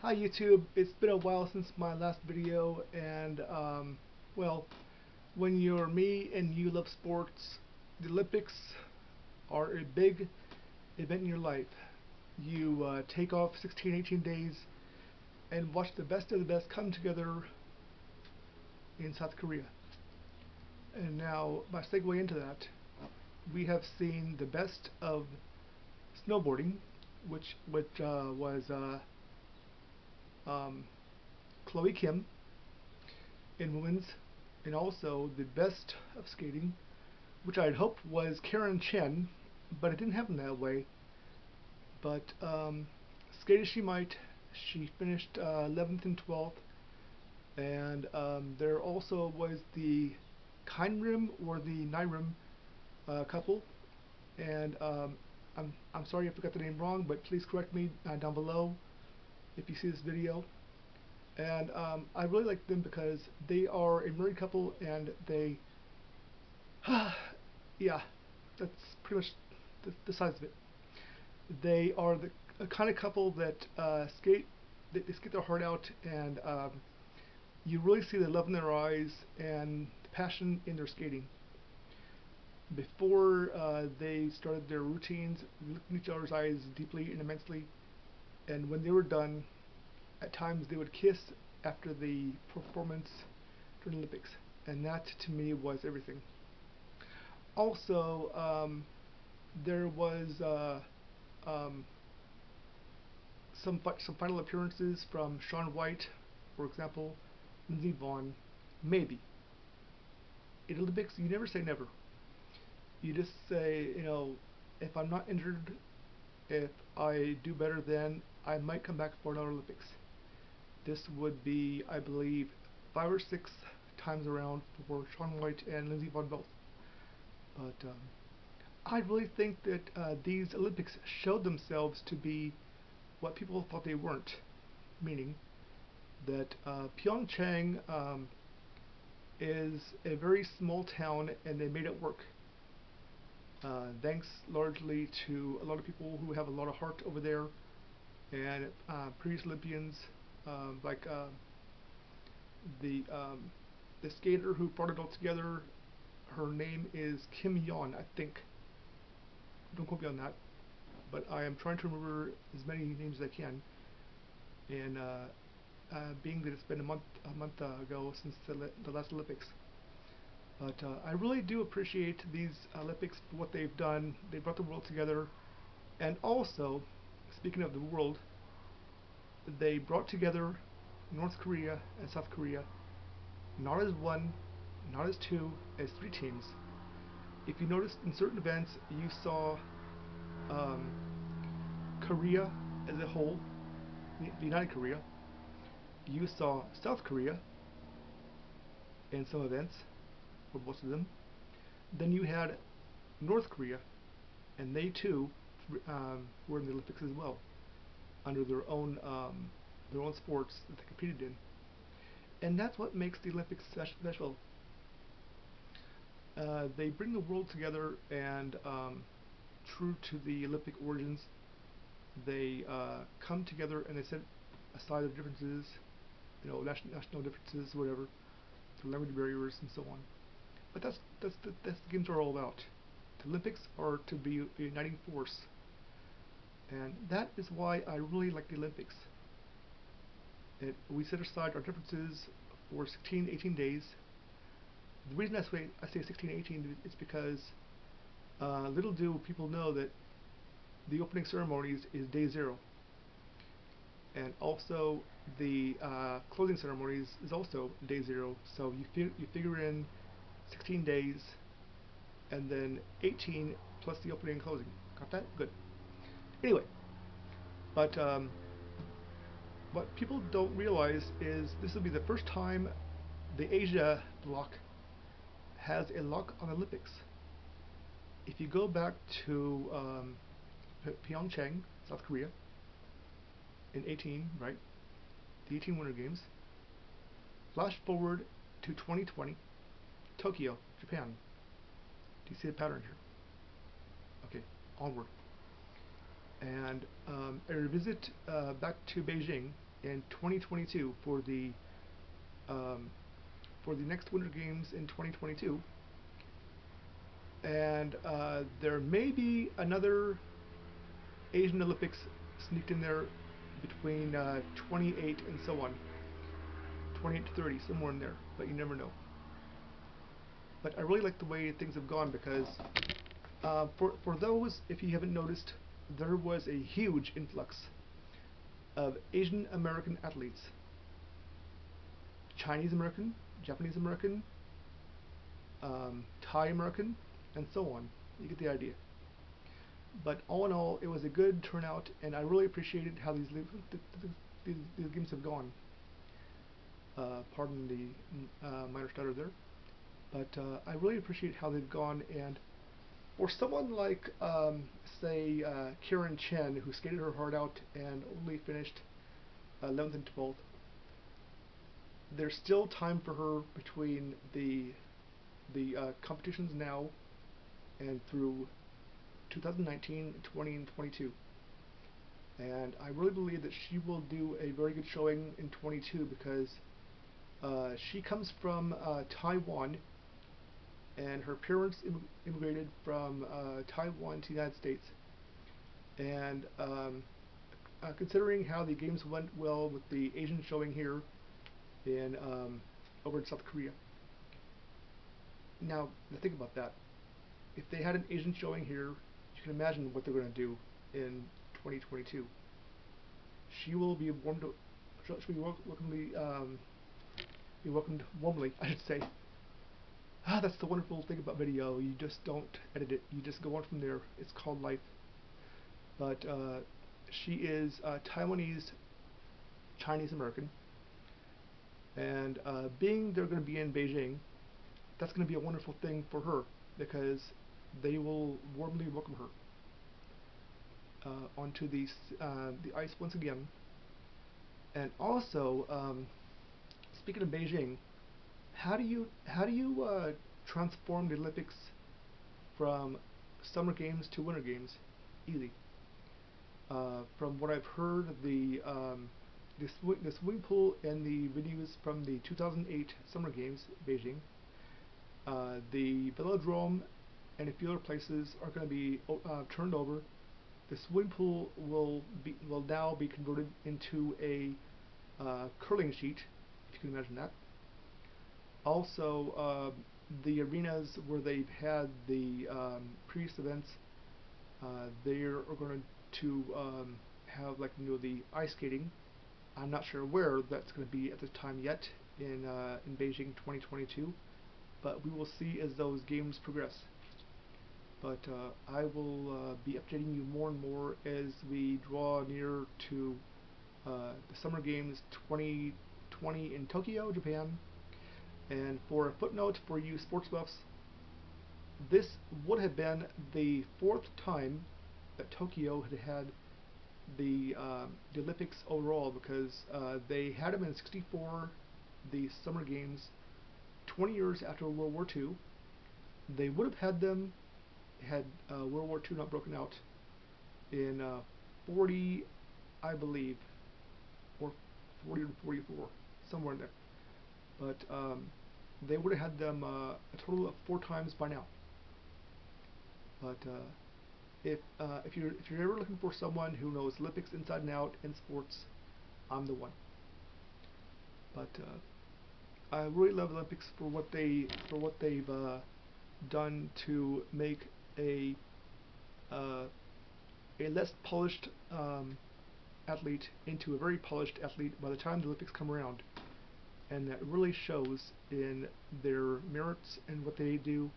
Hi YouTube, it's been a while since my last video and well, when you're me and you love sports, the Olympics are a big event in your life. You take off 16, 18 days and watch the best of the best come together in South Korea. And now, by segue into that, we have seen the best of snowboarding, which was um, Chloe Kim in women's, and also the best of skating, which I'd hoped was Karen Chen, but it didn't happen that way. But skate as she might, she finished 11th and 12th, and there also was the Kynrim or the Nyrim couple, and I'm sorry if I got the name wrong, but please correct me down below if you see this video. And I really like them because they are a married couple, and they yeah, that's pretty much the size of it. They are the kind of couple that skate, they skate their heart out, and you really see the love in their eyes and the passion in their skating. Before they started their routines, we looked in each other's eyes deeply and immensely, and when they were done, at times they would kiss after the performance during the Olympics, and that to me was everything. Also, there was um, some final appearances from Shaun White, for example, Lindsey Vonn, maybe. In Olympics, you never say never. You just say, if I'm not injured, if I do better, then I might come back for another Olympics. This would be, I believe, 5 or 6 times around for Shaun White and Lindsey Vonn both. But I really think that these Olympics showed themselves to be what people thought they weren't, meaning that PyeongChang is a very small town, and they made it work. Thanks largely to a lot of people who have a lot of heart over there, and previous Olympians like the the skater who brought it all together. Her name is Kim Yeon, I think. Don't quote me on that, but I am trying to remember as many names as I can. And being that it's been a month ago since the last Olympics, but I really do appreciate these Olympics for what they've done. They brought the world together, and also, speaking of the world, they brought together North Korea and South Korea, not as one, not as two, as three teams. If you noticed in certain events, you saw um, Korea as a whole, the United Korea. You saw South Korea in some events, or most of them. Then you had North Korea, and they too were in the Olympics as well, under their own sports that they competed in. And that's what makes the Olympics special. They bring the world together, and true to the Olympic origins, they come together and they set aside their differences, national differences, whatever, through language barriers and so on. But that's the games are all about. The Olympics are to be a uniting force, and that is why I really like the Olympics. We set aside our differences for 16, 18 days. The reason I say 16, 18 is because little do people know that the opening ceremonies is day 0, and also the closing ceremonies is also day 0. So you figure in 16 days, and then 18 plus the opening and closing. Got that? Good. Anyway, but what people don't realize is this will be the first time the Asia bloc has a lock on the Olympics. If you go back to PyeongChang, South Korea, in 18, right? The 18 Winter Games. Flash forward to 2020, Tokyo, Japan. Do you see the pattern here? Okay, onward. And a revisit back to Beijing in 2022 um, for the next Winter Games in 2022, and there may be another Asian Olympics sneaked in there between 28 and so on, 28 to 30, somewhere in there, but you never know. But I really like the way things have gone because for those, if you haven't noticed, there was a huge influx of Asian American athletes, Chinese American, Japanese American, Thai American, and so on. You get the idea. But all in all, it was a good turnout, and I really appreciated how these games have gone. Pardon the minor stutter there. But I really appreciate how they've gone, and for someone like, say, Karen Chen, who skated her heart out and only finished 11th and 12th, there's still time for her between the competitions now and through 2019, 20, and 22. And I really believe that she will do a very good showing in 22 because she comes from Taiwan, and her parents immigrated from Taiwan to the United States. And considering how the games went well with the Asian showing here in over in South Korea. Now, think about that. If they had an Asian showing here, you can imagine what they're going to do in 2022. She will be be welcomed warmly, I should say. That's the wonderful thing about video. You just don't edit it. You just go on from there. It's called life. But she is Taiwanese Chinese American, and being they're going to be in Beijing, that's going to be a wonderful thing for her because they will warmly welcome her onto the ice once again. And also, speaking of Beijing, how do you transform the Olympics from summer games to winter games? Easy. From what I've heard, the swimming pool and the videos from the 2008 Summer Games, Beijing, the velodrome and a few other places are going to be turned over. The swimming pool will now be converted into a curling sheet, if you can imagine that. Also, the arenas where they've had the previous events, they are going to have, like, the ice skating. I'm not sure where that's going to be at this time yet in Beijing 2022, but we will see as those games progress. But I will be updating you more and more as we draw near to the Summer Games 2020 in Tokyo, Japan. And for a footnote for you sports buffs, this would have been the 4th time that Tokyo had the Olympics overall, because they had them in '64, the Summer Games, 20 years after World War II. They would have had them had World War II not broken out in 40, I believe, or 40 or 44, somewhere in there. But they would have had them a total of 4 times by now. But if you're ever looking for someone who knows Olympics inside and out in sports, I'm the one. But I really love Olympics for what they've done to make a less polished athlete into a very polished athlete by the time the Olympics come around, and that really shows in their merits and what they do,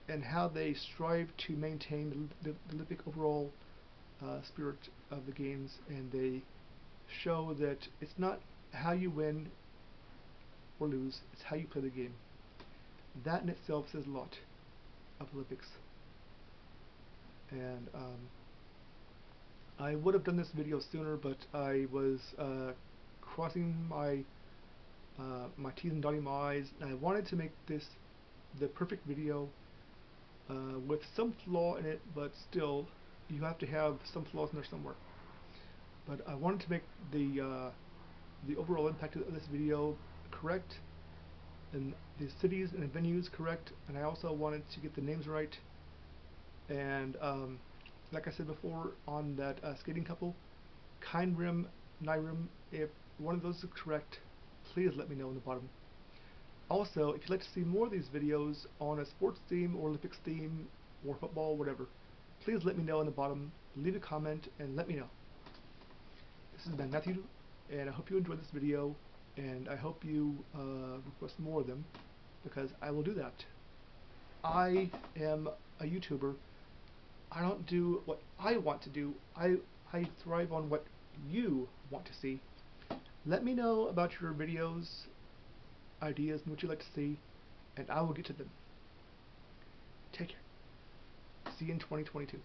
and how they strive to maintain the Olympic overall spirit of the games, and they show that it's not how you win or lose, it's how you play the game. That in itself says a lot of Olympics. And I would have done this video sooner, but I was crossing my my T's and dotting my I's, and I wanted to make this the perfect video with some flaw in it, but still you have to have some flaws in there somewhere. but I wanted to make the overall impact of this video correct, and the cities and the venues correct, and I also wanted to get the names right. And like I said before on that skating couple, Kindrim, Nyrim, if one of those is correct, please let me know in the bottom. Also, if you'd like to see more of these videos on a sports theme or Olympics theme or football, whatever, please let me know in the bottom. Leave a comment and let me know. This has been Matthew, and I hope you enjoyed this video, and I hope you request more of them, because I will do that. I am a YouTuber. I don't do what I want to do. I thrive on what you want to see. Let me know about your videos, ideas, and what you'd like to see, and I will get to them. Take care. See you in 2022.